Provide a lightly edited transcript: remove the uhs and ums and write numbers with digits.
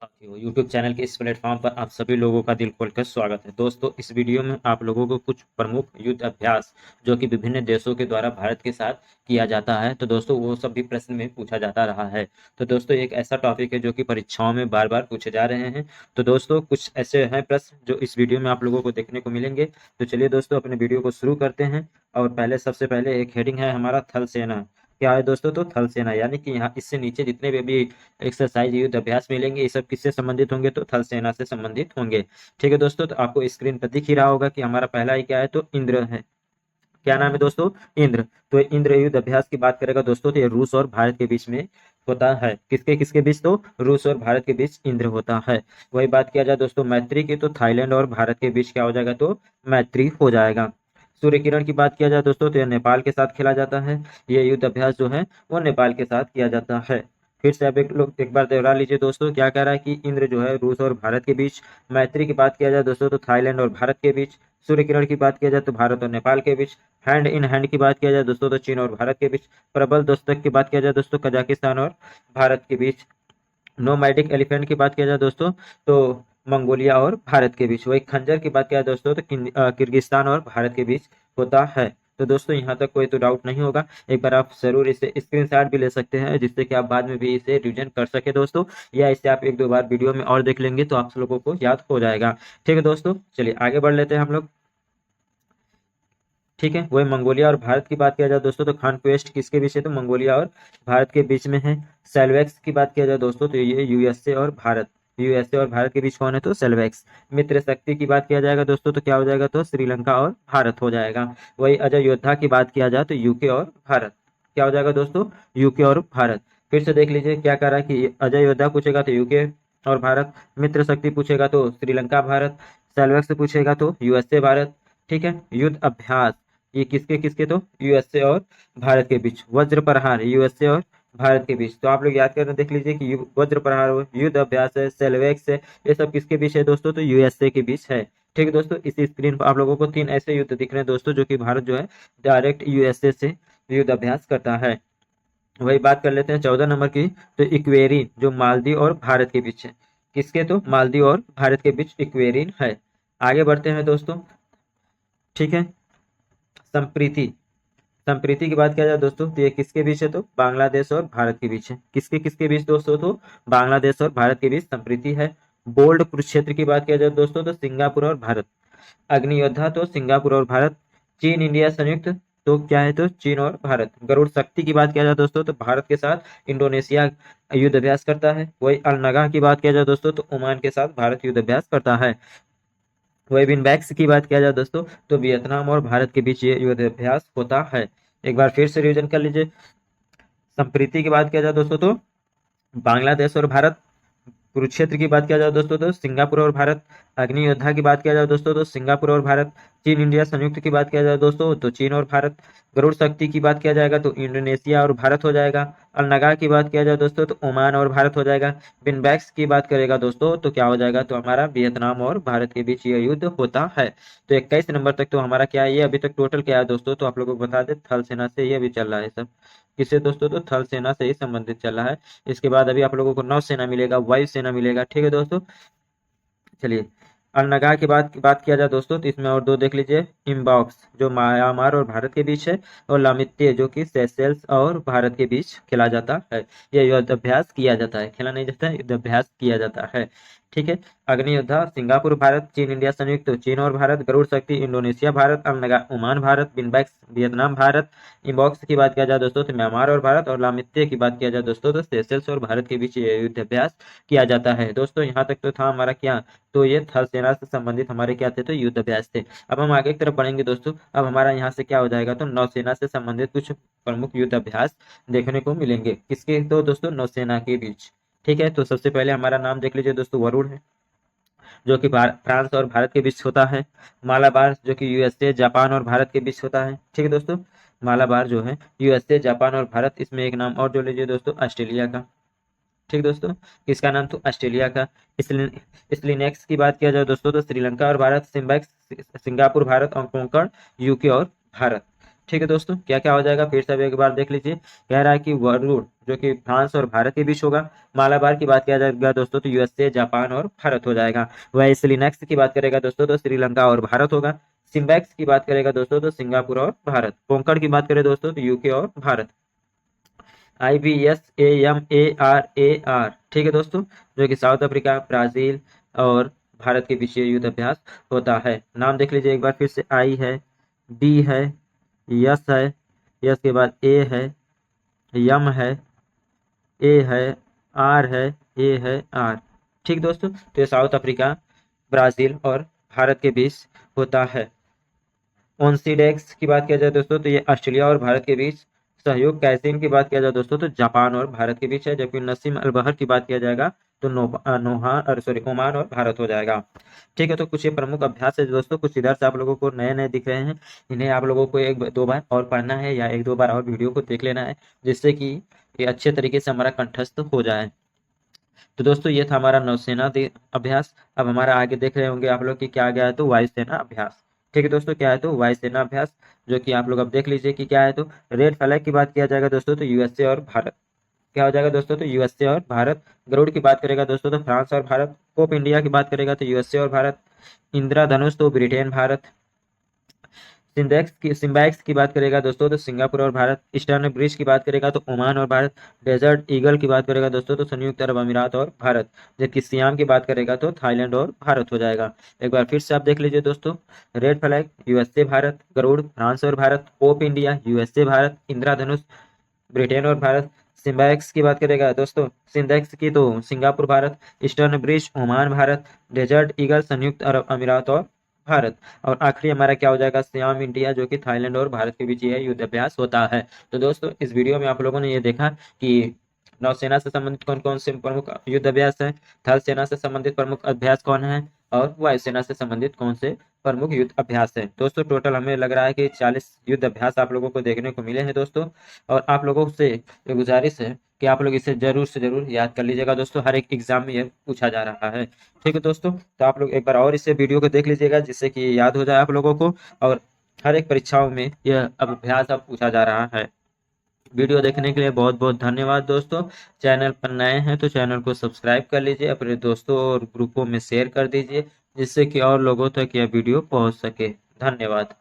YouTube channel के इस platform पर आप सभी लोगों का दिल खोलकर स्वागत है। दोस्तों, इस वीडियो में आप लोगों को कुछ प्रमुख युद्ध अभ्यास जो कि विभिन्न देशों के द्वारा भारत के साथ किया जाता है, तो दोस्तों वो सब भी प्रश्न में पूछा जाता रहा है। तो दोस्तों, एक ऐसा टॉपिक है जो कि परीक्षाओं में बार बार पूछे जा रहे हैं। तो दोस्तों, कुछ ऐसे हैं प्रश्न जो इस वीडियो में आप लोगों को देखने को मिलेंगे। तो चलिए दोस्तों, अपने वीडियो को शुरू करते हैं। और सबसे पहले एक हेडिंग है हमारा थल सेना। क्या है दोस्तों? तो थल सेना, यानी कि यहाँ इससे नीचे जितने भी एक्सरसाइज युद्ध अभ्यास मिलेंगे, ये सब किससे संबंधित होंगे? तो थल सेना से संबंधित होंगे। ठीक है दोस्तों, तो आपको स्क्रीन पर दिख ही रहा होगा कि हमारा पहला ही क्या है, तो इंद्र है। क्या नाम है दोस्तों? इंद्र। तो इंद्र युद्ध अभ्यास की बात करेगा दोस्तों, तो ये रूस और भारत के बीच में होता है। किसके किसके बीच? तो रूस और भारत के बीच इंद्र होता है। वही बात किया जाए दोस्तों मैत्री की, तो थाईलैंड और भारत के बीच क्या हो जाएगा? तो मैत्री हो जाएगा। सूर्य किरण की बात किया जाए दोस्तों, तो यह नेपाल के साथ खेला जाता है। ये युद्ध अभ्यास जो है वो नेपाल के साथ किया जाता है। फिर से आप एक बार दोहरा लीजिए दोस्तों, क्या कह रहा है कि इंद्र जो है रूस और भारत के बीच। मैत्री की बात किया जाए दोस्तों, तो थाईलैंड और भारत के बीच। सूर्य किरण की बात किया जाए तो भारत और नेपाल के बीच। हैंड इन हैंड की बात किया जाए दोस्तों, तो चीन और भारत के बीच। प्रबल दोस्तक की बात किया जाए दोस्तों, कजाकिस्तान और भारत के बीच। नोमैडिक एलिफेंट की बात किया जाए दोस्तों, तो मंगोलिया और भारत के बीच। वही खंजर की बात किया जाए दोस्तों, तो किर्गिस्तान और भारत के बीच होता है। तो दोस्तों, यहाँ तक कोई तो डाउट नहीं होगा। एक बार आप जरूर इसे स्क्रीनशॉट भी ले सकते हैं, जिससे कि आप बाद में भी इसे रिवीजन कर सके दोस्तों, या इसे आप एक दो बार वीडियो में और देख लेंगे तो आप लोगों को याद हो जाएगा। ठीक है दोस्तों, चलिए आगे बढ़ लेते हैं हम लोग। ठीक है, वही मंगोलिया और भारत की बात किया जाए दोस्तों, तो कॉन्क्वेस्ट किसके बीच है? तो मंगोलिया और भारत के बीच में है। सेल्वेक्स की बात किया जाए दोस्तों, तो ये यूएसए और भारत। यूएसए और भारत के बीच कौन है? तो सेल्वेक्स। मित्र शक्ति की बात किया जाएगा दोस्तों, तो क्या हो जाएगा? तो श्रीलंका और भारत हो जाएगा। वही अजय योद्धा की बात किया जाए तो यूके और भारत। क्या हो जाएगा दोस्तों? यूके और भारत। फिर से देख लीजिए, क्या कह रहा है कि अजय योद्धा पूछेगा तो यूके और भारत। मित्र शक्ति पूछेगा तो श्रीलंका भारत। सेल्वेक्स पूछेगा तो यूएसए भारत। ठीक है, युद्ध अभ्यास ये किसके किसके? तो यूएसए और भारत के बीच। वज्र प्रहार यूएसए और भारत के बीच। तो आप लोग याद करके देख लीजिए कि वज्र प्रहार युद्ध अभ्यास है, सेल्वेक्स है, ये सब किसके बीच है दोस्तों? तो यूएसए के बीच है। ठीक है दोस्तों, इसी स्क्रीन पर आप लोगों को तीन ऐसे युद्ध दिख रहे हैं दोस्तों, जो कि भारत जो है डायरेक्ट यूएसए से युद्ध अभ्यास करता है। वही बात कर लेते हैं 14 नंबर की, तो इक्वेरिन जो मालदीव और भारत के बीच है। किसके? तो मालदीव और भारत के बीच इक्वेरिन है। आगे बढ़ते हैं दोस्तों। ठीक है, संप्रीति। संप्रीति की बात किया जाए दोस्तों, तो ये किसके बीच है? तो बांग्लादेश और भारत के बीच है। किसके किसके बीच दोस्तों? तो बांग्लादेश और भारत के बीच संप्रीति है। बोल्ड कुरुक्षेत्र की बात किया जाए दोस्तों, तो सिंगापुर और भारत। अग्नि योद्धा तो सिंगापुर और भारत। चीन इंडिया संयुक्त, तो क्या है? तो चीन और भारत। गरुड़ शक्ति की बात किया जाए दोस्तों, तो भारत के साथ इंडोनेशिया युद्ध अभ्यास करता है। वही अलनगा की बात किया जाए दोस्तों, तो ओमान के साथ भारत युद्ध अभ्यास करता है। वही विनबैक्स की बात किया जाए दोस्तों, तो वियतनाम और भारत के बीच ये युद्ध अभ्यास होता है। एक बार फिर से रिवीजन कर लीजिए। संप्रीति की बात किया जाए दोस्तों, तो बांग्लादेश और भारत। कुरुक्षेत्र की बात किया जाए दोस्तों, तो सिंगापुर और भारत। अग्नि योद्धा की बात किया जाए दोस्तों, तो सिंगापुर और भारत। चीन इंडिया संयुक्त की बात किया जाए दोस्तों, तो चीन और भारत। गरुड़ शक्ति की बात किया जाएगा तो इंडोनेशिया और भारत हो जाएगा। अलनगा की बात किया जाए दोस्तों, तो ओमान और भारत हो जाएगा। बिनबैक्स की बात करेगा दोस्तों, तो क्या हो जाएगा? तो हमारा वियतनाम और भारत के बीच ये युद्ध होता है। तो 21 नंबर तक तो हमारा क्या है, ये अभी तक टोटल क्या है दोस्तों, तो आप लोगों को बता दें, थल सेना से ये भी चल रहा है सब। किससे दोस्तों? तो थल सेना से ही संबंधित चल रहा है। इसके बाद अभी आप लोगों को नौसेना मिलेगा, वायुसेना मिलेगा। ठीक है दोस्तों, चलिए अलनगा की बात किया जाए दोस्तों, तो इसमें और दो देख लीजिए। इम्बॉक्स जो म्यांमार और भारत के बीच है, और लामित्य जो कि सेशेल्स और भारत के बीच खेला जाता है। यह युद्ध अभ्यास किया जाता है, खेला नहीं जाता है, युद्ध अभ्यास किया जाता है। ठीक है, अग्नि योद्धा सिंगापुर भारत। चीन इंडिया संयुक्त, तो चीन और भारत। गरुड़ शक्ति इंडोनेशिया भारत। अलनगा Oman Bharat. VINBAX Vietnam Bharat. इम्बॉक्स की बात किया जाए दोस्तों, तो म्यांमार और भारत। और लामित्य की बात किया जाए दोस्तों, तो सेशेल्स और भारत के बीच ये युद्ध अभ्यास किया जाता है। दोस्तों, यहाँ तक तो था हमारा क्या, तो ये थल सेना से संबंधित हमारे क्या थे, तो युद्ध अभ्यास थे। अब हम आगे की तरफ बढ़ेंगे दोस्तों। अब हमारा यहाँ से क्या हो जाएगा, तो नौसेना से संबंधित कुछ प्रमुख युद्ध अभ्यास देखने को मिलेंगे। किसके? तो दोस्तों नौसेना के बीच। ठीक है, तो सबसे पहले हमारा नाम देख लीजिए दोस्तों, वरुण है, जो कि फ्रांस और भारत के बीच होता है। मालाबार जो कि यूएसए जापान और भारत के बीच होता है। ठीक है दोस्तों, मालाबार जो है यूएसए जापान और भारत। इसमें एक नाम और जो लीजिए दोस्तों, ऑस्ट्रेलिया का। ठीक दोस्तों, किसका नाम? तो ऑस्ट्रेलिया का। स्लिनेक्स की बात किया जाए दोस्तों, तो श्रीलंका और भारत। SIMBEX Singapore Bharat. और कोंकण यूके और भारत। ठीक है दोस्तों, क्या क्या हो जाएगा फिर से अब एक बार देख लीजिए। कह रहा है कि वरुण जो कि फ्रांस और भारत के बीच होगा। मालाबार की बात किया जाएगा दोस्तों तो यूएसए, जापान और भारत हो जाएगा। वही सिलिनेक्स की बात करेगा दोस्तों तो श्रीलंका और भारत होगा। सिम्बैक्स की बात करेगा दोस्तों तो सिंगापुर और भारत। कोंकण की बात करें दोस्तों तो यूके और भारत। IBSAMARAR, ठीक है दोस्तों, जो कि साउथ अफ्रीका, ब्राजील और भारत के बीच ये युद्ध अभ्यास होता है। नाम देख लीजिए एक बार फिर से। आई है, बी है, यस है, यस के बाद ए है, यम है, ए है, आर है, ए है, आर। ठीक दोस्तों, तो ये साउथ अफ्रीका, ब्राजील और भारत के बीच होता है। ऑनसीडेक्स की बात किया जाए दोस्तों तो ये ऑस्ट्रेलिया और भारत के बीच। सहयोग कैसीन की बात किया जाए दोस्तों तो जापान और भारत के बीच है। जबकि नसीम अल बहर की बात किया जाएगा तो ओमान और भारत हो जाएगा। ठीक है, तो कुछ ये प्रमुख अभ्यास है दोस्तों, कुछ इधर से आप लोगों को नए नए दिख रहे हैं। इन्हें आप लोगों को एक दो बार और पढ़ना है या एक दो बार और वीडियो को देख लेना है, जिससे कि ये अच्छे तरीके से हमारा कंठस्थ हो जाए। तो दोस्तों ये था हमारा नौसेना अभ्यास। अब हमारा आगे देख रहे होंगे आप लोग कि क्या आ गया है, तो वायुसेना अभ्यास। ठीक है दोस्तों, क्या है तो वायुसेना अभ्यास, जो कि आप लोग अब देख लीजिए कि क्या है। तो रेड फ्लैग की बात किया जाएगा दोस्तों तो यूएसए और भारत। क्या हो जाएगा दोस्तों तो यूएसए और भारत। गरुड़ की बात करेगा दोस्तों तो फ्रांस और भारत। कोप इंडिया की बात करेगा तो यूएसए और भारत। इंद्रधनुष तो ब्रिटेन भारत। सिम्बैक्स की बात करेगा दोस्तों तो सिंगापुर और भारत। ईस्टर्न ब्रिज की बात करेगा तो ओमान और भारत। डेजर्ट ईगल की बात करेगा दोस्तों तो संयुक्त अरब अमीरात और भारत। जबकि सियाम की बात करेगा तो थाईलैंड और भारत हो जाएगा। एक बार फिर से आप देख लीजिए दोस्तों। Red flag USA Bharat, Garuda France और भारत, पोप India USA Bharat, Indradhanush Britain और भारत। सिम्बैक्स की बात करेगा दोस्तों, सिंडेक्स की तो Singapore Bharat. Eastern Bridge Oman Bharat. Desert Eagle संयुक्त अरब अमीरात और भारत। और आखिरी हमारा क्या हो जाएगा, सियाम इंडिया, जो कि थाईलैंड और भारत के बीच यह युद्ध अभ्यास होता है। तो दोस्तों इस वीडियो में आप लोगों ने ये देखा कि नौसेना से संबंधित कौन कौन से प्रमुख युद्ध अभ्यास है, थल सेना से संबंधित प्रमुख अभ्यास कौन है, और वायुसेना से संबंधित कौन से प्रमुख युद्ध अभ्यास है। दोस्तों टोटल हमें लग रहा है कि 40 युद्ध अभ्यास आप लोगों को देखने को मिले हैं दोस्तों। और आप लोगों से ये गुजारिश है कि आप लोग इसे जरूर से जरूर याद कर लीजिएगा दोस्तों, हर एक एग्जाम में ये पूछा जा रहा है। ठीक है दोस्तों, तो आप लोग एक बार और इसे वीडियो को देख लीजिएगा, जिससे कि याद हो जाए आप लोगों को। और हर एक परीक्षाओं में यह अभ्यास अब पूछा जा रहा है। वीडियो देखने के लिए बहुत बहुत धन्यवाद दोस्तों। चैनल पर नए हैं तो चैनल को सब्सक्राइब कर लीजिए, अपने दोस्तों और ग्रुपों में शेयर कर दीजिए, जिससे कि और लोगों तक यह वीडियो पहुंच सके। धन्यवाद।